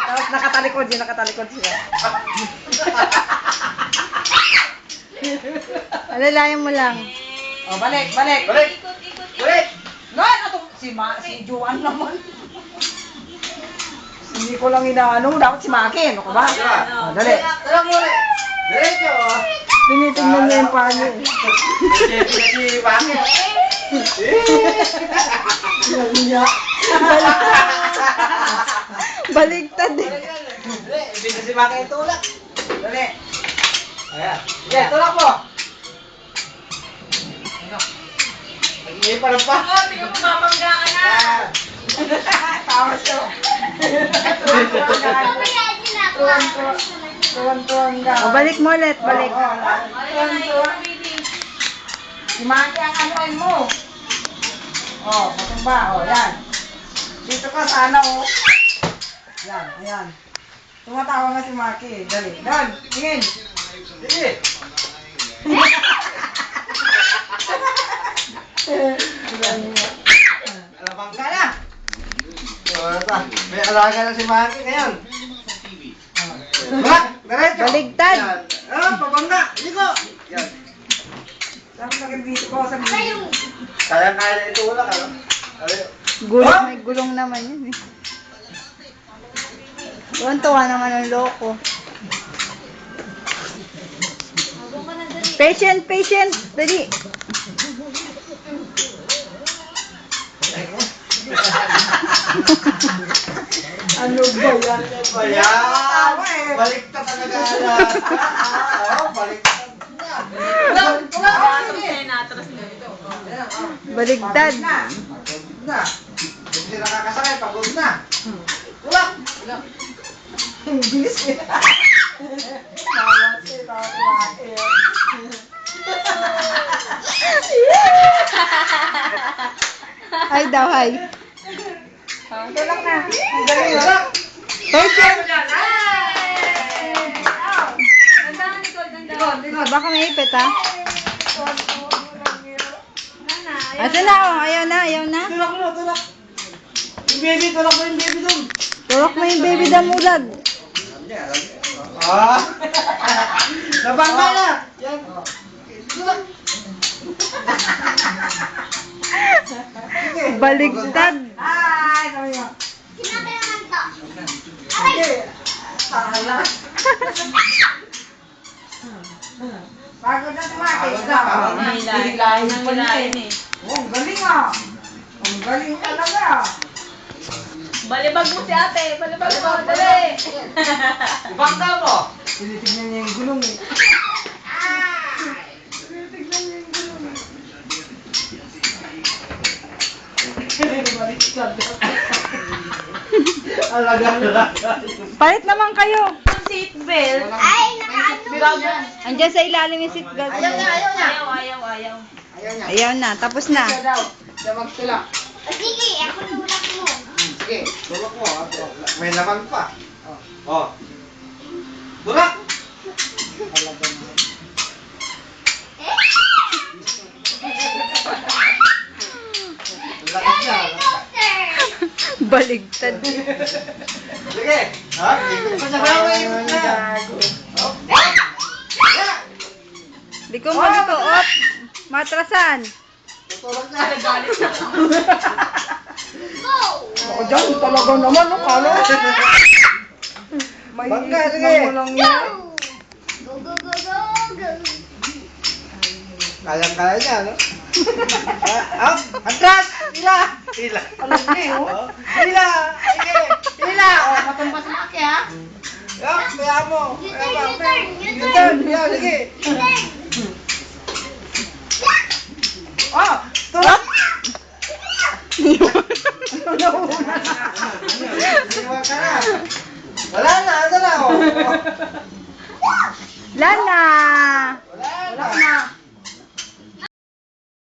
Tapos nakatalikod siya. Alalayan mo lang. Oh, balik. Balik! No, si Juan naman. Hindi ko lang inaano, dapat si Maki, ano ka ba? Oh, dali. Tulak mo ulit. Diretso. Tinitingnan niya yung paa niya. Si Maki. Baligtad eh. Ibig na si Maki yung tulak. Dali. Ayan. Sige, tulak mo. Hindi pa rin pa. Tingnan mo, mamangga ka na. Ayan. Tawa siya. Tuwan-tuwan ka. O, balik mo ulit, balik. Tuwan-tuwan. Si Maki ang anuin mo. Oh, matumba. Oh, yan. Dito ka sana, oh. Yan, ayan. Tumatawa nga si Maki. Dali. Doon, tingin. Sige. Alabang ka na. May alaga na si Maki ngayon. Bak! Diretso! Baligtad. Yan. Pabangga! Liko! Yan. Tapos dito ko sa video. Kaya-kaya na itulak, ano? Gulong, may gulong naman yun eh. Tuwan-tuwa naman ang loko. Patient, dali. Ano ba yan? Ayan! Baliktad talaga na. Baliktad na. Natras na ito. Baligtad. Pagod na. Hindi sila nakakasakay, pagod na. Tulak! Bilis niya. Tawa si Maki. Hi daw, hi. Ito lang na. Ang galing, oh. Patient. Ganda, Nicole, ganda. Baka may ipit ha. Ito na, oh. Ayaw na. Tulak mo, tulak! Yung baby, tulak mo yung baby dun. Tulak mo yung baby damulag. Ah! Nabangga na! Yan. Tulak! Baligtad. Ay, sabi mo. Sige. Tala. Pagod na si Maki. Pagod na, pagod na. Hilahin ang hilahin eh. Oh, ang galing ah. Ang galing talaga. Balibag mo si ate. Balibag mo. Dali. Ibangga mo! Tinitignan niya yung gulong eh. Tinitignan niya yung gulong eh. Alaga. Palit naman kayo. Ang seatbelt. Andiyan sa ilalim yung seatbelt. Ayaw. Ayaw na, tapos na. Siya daw. Siya magtulak. Sige, ako tulak mo. Sige, tulak mo. May laman pa. Oh. Tulak! Tulak niya. Baligtad. Sige. Ha? Ikot pa sa bawa yung na. Oh. Yeah. Liko mo, liko. Op. Matrasan. Tutulak na. Go! Ako dyan, talaga naman, no? Kala mo. May Bangga, isip sige. mo lang yan. Go, go, go, go, go. Kaya niya, no? Up! Atras! Ila! Ila! Alam niya, eh, oh. Ila! Sige! Ila! Oh, matumba si Maki, ha? Yup! Kaya mo! U-turn. U-turn! Yeah, sige! Oh, tulak! Iwan ka na! Wala na! Ano na? Oh. Lana.